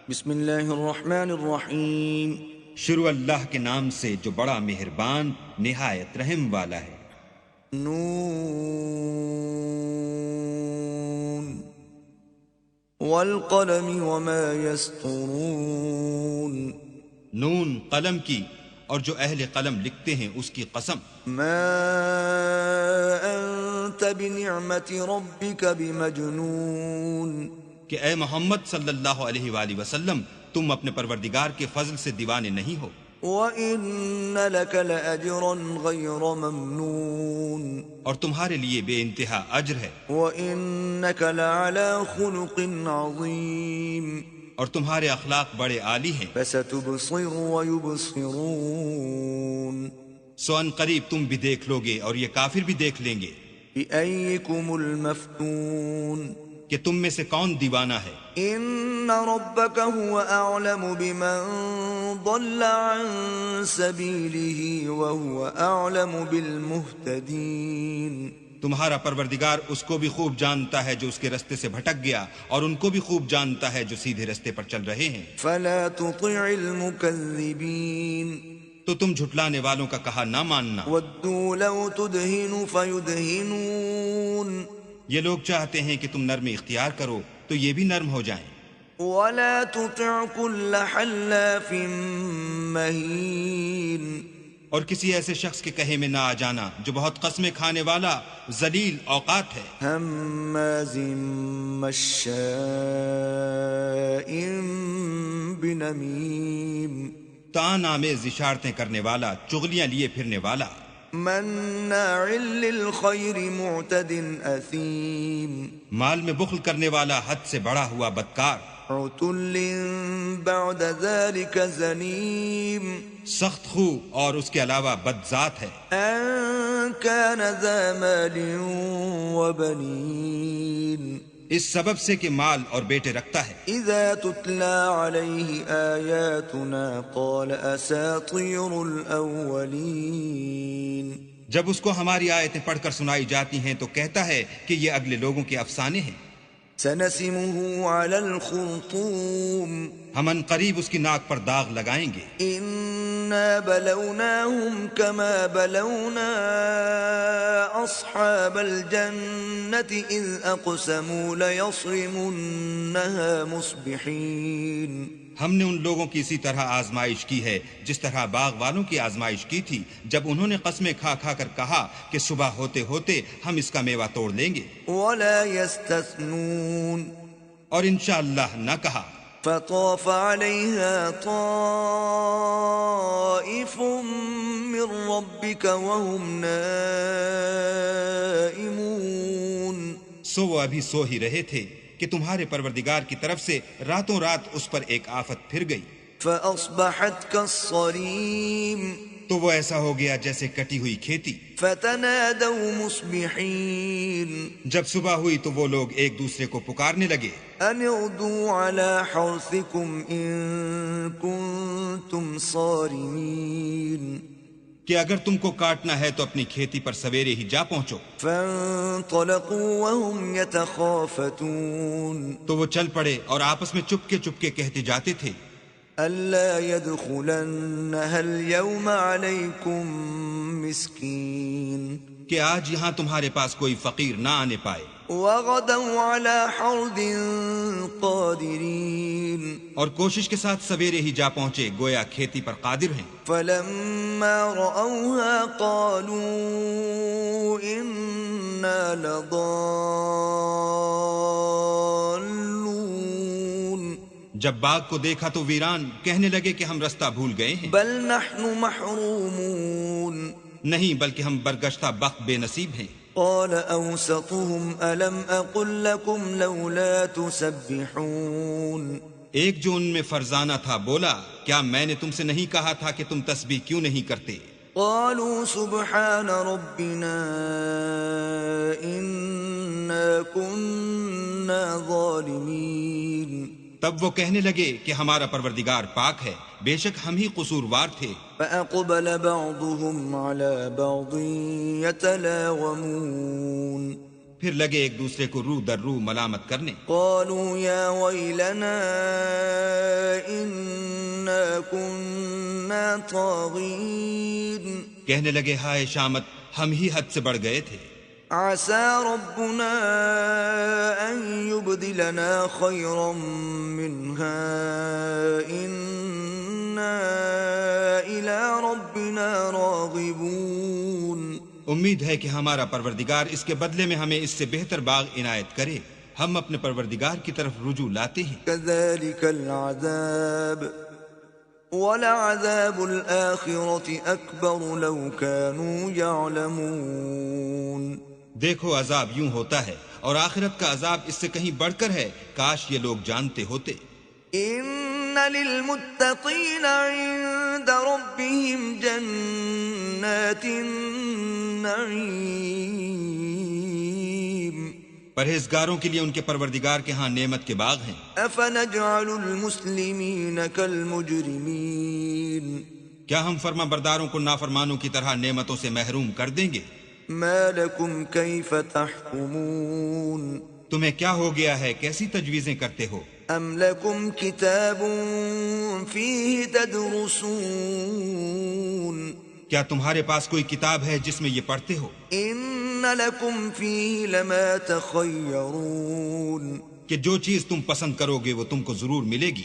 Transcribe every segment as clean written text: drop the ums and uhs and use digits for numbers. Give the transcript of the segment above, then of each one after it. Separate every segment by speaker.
Speaker 1: بسم اللہ الرحمن الرحیم.
Speaker 2: شروع اللہ کے نام سے جو بڑا مہربان نہایت رحم والا ہے.
Speaker 1: نون والقلم وما يسطرون.
Speaker 2: نون قلم کی اور جو اہل قلم لکھتے ہیں اس کی قسم.
Speaker 1: ما انت بنعمت ربك بمجنون.
Speaker 2: کہ اے محمد صلی اللہ علیہ وآلہ وسلم تم اپنے پروردگار کے فضل سے دیوانے نہیں ہو.
Speaker 1: وَإِنَّ لَكَ لَأَجْرًا غَيْرَ مَمْنُونٍ.
Speaker 2: اور تمہارے لیے بے انتہا اجر ہے.
Speaker 1: وَإِنَّكَ لَعَلَى خُلُقٍ عَظِيمٍ.
Speaker 2: اور تمہارے اخلاق بڑے عالی ہیں.
Speaker 1: فَسَتُبْصِرُ وَيُبْصِرُونَ.
Speaker 2: سو ان قریب تم بھی دیکھ لو گے اور یہ کافر بھی دیکھ لیں گے.
Speaker 1: بِأَيِّكُمُ الْمَفْتُونَ.
Speaker 2: کہ تم میں سے کون دیوانہ ہے.
Speaker 1: ان ربك هو اعلم بمن ضل عن سبيله وهو اعلم بالمهتدين.
Speaker 2: تمہارا پروردگار اس کو بھی خوب جانتا ہے جو اس کے رستے سے بھٹک گیا اور ان کو بھی خوب جانتا ہے جو سیدھے رستے پر چل رہے ہیں.
Speaker 1: فلا تطع المكذبين.
Speaker 2: تو تم جھٹلانے والوں کا کہا نہ ماننا.
Speaker 1: ودوا لو تدهن فيدهنون.
Speaker 2: یہ لوگ چاہتے ہیں کہ تم نرمی اختیار کرو تو یہ بھی نرم ہو جائیں.
Speaker 1: ولا تطع كل حلاف مهين.
Speaker 2: اور کسی ایسے شخص کے کہے میں نہ آ جانا جو بہت قسمیں کھانے والا ذلیل اوقات ہے.
Speaker 1: هماز مشاء بنمیم.
Speaker 2: تان آمیز اشارتیں کرنے والا چغلیاں لیے پھرنے والا.
Speaker 1: مناع للخیر معتد اثیم.
Speaker 2: مال میں بخل کرنے والا حد سے بڑا ہوا بدکار.
Speaker 1: عتل بعد ذلك زنیم.
Speaker 2: سخت خو اور اس کے علاوہ بد ذات ہے.
Speaker 1: ان كان ذا مال وبنین.
Speaker 2: اس سبب سے کہ مال اور بیٹے رکھتا ہے.
Speaker 1: اذا تتلى عليه آیاتنا قال اساطیر الاولین.
Speaker 2: جب اس کو ہماری آیتیں پڑھ کر سنائی جاتی ہیں تو کہتا ہے کہ یہ اگلے لوگوں کے افسانے ہیں.
Speaker 1: سنسمه على الخرطوم.
Speaker 2: ہم ان قریب اس کی ناک پر داغ لگائیں گے.
Speaker 1: انا بلوناهم كما بلونا اصحاب الجنة اذ اقسموا ليصرمنها مصبحين.
Speaker 2: ہم نے ان لوگوں کی اسی طرح آزمائش کی ہے جس طرح باغ والوں کی آزمائش کی تھی جب انہوں نے قسمیں کھا کھا کر کہا کہ صبح ہوتے ہوتے ہم اس کا میوہ توڑ لیں گے.
Speaker 1: ولا يستثنون.
Speaker 2: اور انشاءاللہ نہ کہا.
Speaker 1: فطاف عليها طائف من ربك وهم نائمون.
Speaker 2: سو وہ ابھی سو ہی رہے تھے کہ تمہارے پروردگار کی طرف سے راتوں رات اس پر ایک آفت پھر گئی.
Speaker 1: فأصبحت كالصريم.
Speaker 2: تو وہ ایسا ہو گیا جیسے کٹی ہوئی کھیتی.
Speaker 1: فتنادوا مصبحين.
Speaker 2: جب صبح ہوئی تو وہ لوگ ایک دوسرے کو پکارنے لگے.
Speaker 1: ان اغدوا على حرثكم ان كنتم صارمين.
Speaker 2: کہ اگر تم کو کاٹنا ہے تو اپنی کھیتی پر سویرے ہی جا پہنچو.
Speaker 1: فانطلقوا وهم يتخافتون.
Speaker 2: تو وہ چل پڑے اور آپس میں چپکے چپکے کہتے جاتے تھے
Speaker 1: ألا يدخلنها اليوم عليكم مسكين.
Speaker 2: کہ آج یہاں تمہارے پاس کوئی فقیر نہ آنے پائے.
Speaker 1: وغدوا على حرد قادرين.
Speaker 2: اور کوشش کے ساتھ سویرے ہی جا پہنچے گویا کھیتی پر قادر ہیں.
Speaker 1: فلما رأوها قالوا إنا لضالون.
Speaker 2: جب باغ کو دیکھا تو ویران کہنے لگے کہ ہم رستہ بھول گئے ہیں.
Speaker 1: بل نحن محرومون.
Speaker 2: نہیں بلکہ ہم برگشتہ بخت بے نصیب ہیں.
Speaker 1: قال اوسطهم الم اقل لكم لولا تسبحون.
Speaker 2: ایک جو ان میں فرزانہ تھا بولا کیا میں نے تم سے نہیں کہا تھا کہ تم تسبیح کیوں نہیں کرتے.
Speaker 1: قالوا سبحان ربنا انا كنا ظالمين.
Speaker 2: تب وہ کہنے لگے کہ ہمارا پروردگار پاک ہے بے شک ہم ہی قصوروار تھے.
Speaker 1: فأقبل بعضهم على بعض يتلاومون.
Speaker 2: پھر لگے ایک دوسرے کو رو در رو ملامت کرنے.
Speaker 1: قالوا يا ويلنا إنا كنا ظالمين.
Speaker 2: قالوا يا ويلنا إنا كنا ظالمين.
Speaker 1: إنا كنا ظالمين. فأقبل بعضهم على بعض يتلاومون. پھر لگے ایک دوسرے کو رو در رو ملامت کرنے. كنا طاغين
Speaker 2: کہنے لگے ہائے شامت، ہم ہی حد سے بڑھ گئے تھے۔
Speaker 1: عسى ربنا أن يبدلنا خيرا منها إنا إلى ربنا راغبون۔
Speaker 2: امید ہے کہ ہمارا پروردگار اس کے بدلے میں ہمیں اس سے بہتر باغ عنایت کرے، ہم اپنے پروردگار کی طرف رجوع لاتے ہیں۔
Speaker 1: كذلك العذاب ولعذاب الآخرة أكبر لو كانوا يعلمون۔
Speaker 2: دیکھو عذاب یوں ہوتا ہے اور آخرت کا عذاب اس سے کہیں بڑھ کر ہے، کاش یہ لوگ جانتے ہوتے۔
Speaker 1: ان للمتقین عند ربهم جنات النعیم۔
Speaker 2: پرہیزگاروں کے لیے ان کے پروردگار کے ہاں نعمت کے باغ ہیں۔
Speaker 1: افنجعل المسلمین کالمجرمین۔
Speaker 2: کیا ہم فرما برداروں کو نافرمانوں کی طرح نعمتوں سے محروم کر دیں گے؟
Speaker 1: ما لکم کیف تحکمون۔
Speaker 2: تمہیں کیا ہو گیا ہے، کیسی تجویزیں کرتے ہو؟
Speaker 1: ام لکم کتاب فیہ تدرسون۔
Speaker 2: کیا تمہارے پاس کوئی کتاب ہے جس میں یہ پڑھتے ہو؟
Speaker 1: ان لکم فیہ لما تخیرون۔
Speaker 2: کہ جو چیز تم پسند کرو گے وہ تم کو ضرور ملے گی۔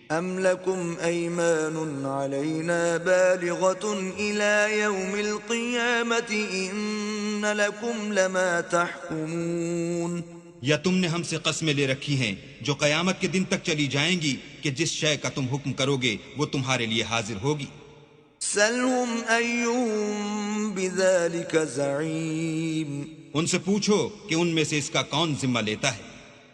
Speaker 1: ام لکم ایمان علینا بالغۃ الی یوم القیامۃ ان لکم لما تحکمون۔
Speaker 2: یا تم نے ہم سے قسمیں لے رکھی ہیں جو قیامت کے دن تک چلی جائیں گی کہ جس شے کا تم حکم کرو گے وہ تمہارے لیے حاضر ہوگی۔
Speaker 1: سلہم ایہم بذلک زعیم۔
Speaker 2: ان سے پوچھو کہ ان میں سے اس کا کون ذمہ لیتا ہے۔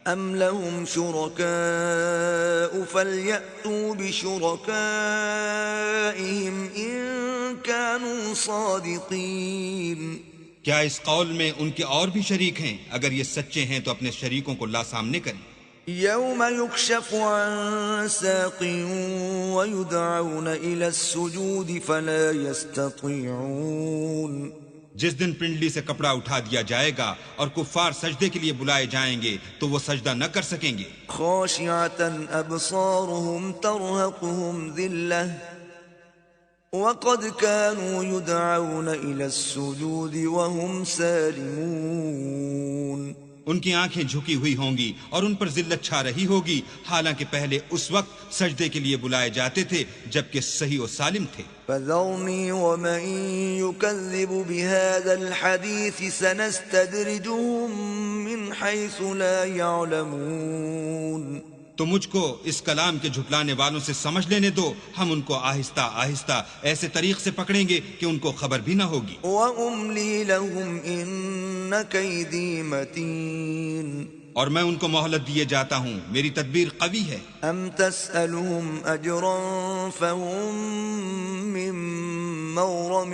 Speaker 1: ام لهم شرکاء فلیأتوا بشرکائہم ان كانوا صادقین۔
Speaker 2: کیا اس قول میں ان کے اور بھی شریک ہیں؟ اگر یہ سچے ہیں تو اپنے شریکوں کو لا سامنے کریں۔
Speaker 1: یوم یکشف عن ساق ویدعون الی السجود فلا یستطیعون۔
Speaker 2: جس دن پنڈلی سے کپڑا اٹھا دیا جائے گا اور کفار سجدے کے لیے بلائے جائیں گے تو وہ سجدہ نہ کر سکیں گے۔
Speaker 1: خاشعۃ ابصارهم ترهقهم ذلہ وقد كانوا يدعون الى السجود وهم سالمون۔
Speaker 2: ان کی آنکھیں جھکی ہوئی ہوں گی اور ان پر ذلت چھا رہی ہوگی، حالانکہ پہلے اس وقت سجدے کے لیے بلائے جاتے تھے جبکہ صحیح و سالم تھے۔
Speaker 1: فذرنی ومن يكذب بهذا الحديث سنستدرجهم من حيث لا يعلمون۔
Speaker 2: تو مجھ کو اس کلام کے جھٹلانے والوں سے سمجھ لینے دو، ہم ان کو آہستہ آہستہ ایسے طریق سے پکڑیں گے کہ ان کو خبر بھی نہ ہوگی۔
Speaker 1: وَأُمْلِي لَهُمْ إِنَّ كَيْدِي مَتِينٌ۔
Speaker 2: اور میں ان کو مہلت دیے جاتا ہوں، میری تدبیر قوی ہے۔
Speaker 1: أَمْ تَسْأَلُهُمْ أَجْرًا فَهُمْ مِنْ مَغْرَمٍ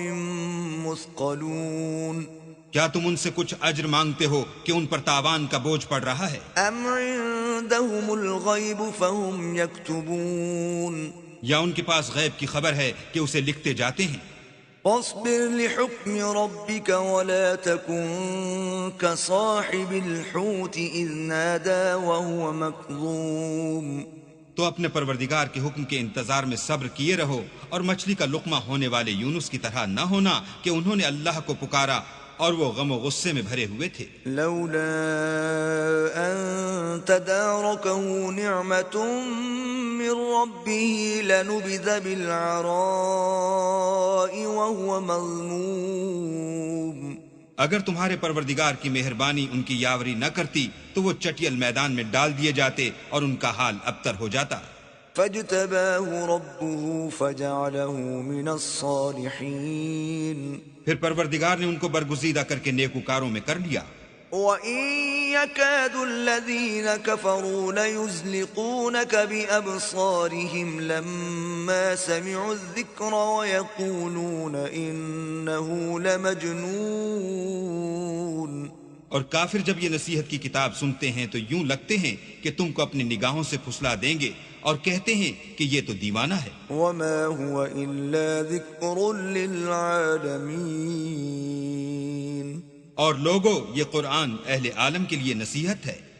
Speaker 1: مُثْقَلُونَ۔
Speaker 2: کیا تم ان سے کچھ اجر مانگتے ہو کہ ان پر تاوان کا بوجھ پڑ رہا ہے؟
Speaker 1: أَمْ عِنْدَهُمُ الْغَيْبُ فَهُمْ يَكْتُبُونَ۔
Speaker 2: یا ان کے پاس غیب کی خبر ہے کہ اسے لکھتے جاتے ہیں۔
Speaker 1: فاصبر لحكم ربك ولا تكن كصاحب الحوت إذ نادى وهو مكظوم۔
Speaker 2: تو اپنے پروردگار کے حکم کے انتظار میں صبر کیے رہو اور مچھلی کا لقمہ ہونے والے یونس کی طرح نہ ہونا کہ انہوں نے اللہ کو پکارا اور وہ غم و غصے میں بھرے ہوئے تھے۔
Speaker 1: لولا ان تداركه نعمة من ربه لنبذ بالعراء وهو مذموم۔
Speaker 2: اگر تمہارے پروردگار کی مہربانی ان کی یاوری نہ کرتی تو وہ چٹیل میدان میں ڈال دیے جاتے اور ان کا حال ابتر ہو جاتا۔
Speaker 1: فاجتباه ربه فجعله من الصالحين۔
Speaker 2: پھر پروردگار نے ان کو برگزیدہ کر کے نیکوکاروں میں کر لیا۔
Speaker 1: وَإِن يَكَادُ الَّذِينَ كَفَرُوا لَيُزْلِقُونَكَ بِأَبْصَارِهِمْ لَمَّا سَمِعُوا الذِّكْرَ وَيَقُولُونَ إِنَّهُ لَمَجْنُونٌ۔
Speaker 2: اور کافر جب یہ نصیحت کی کتاب سنتے ہیں تو یوں لگتے ہیں کہ تم کو اپنی نگاہوں سے پھسلا دیں گے اور کہتے ہیں کہ یہ تو دیوانہ ہے۔
Speaker 1: وَمَا هُوَ إِلَّا ذِكْرٌ لِّلْعَالَمِينَ۔
Speaker 2: اور لوگو، یہ قرآن اہل عالم کے لیے نصیحت ہے۔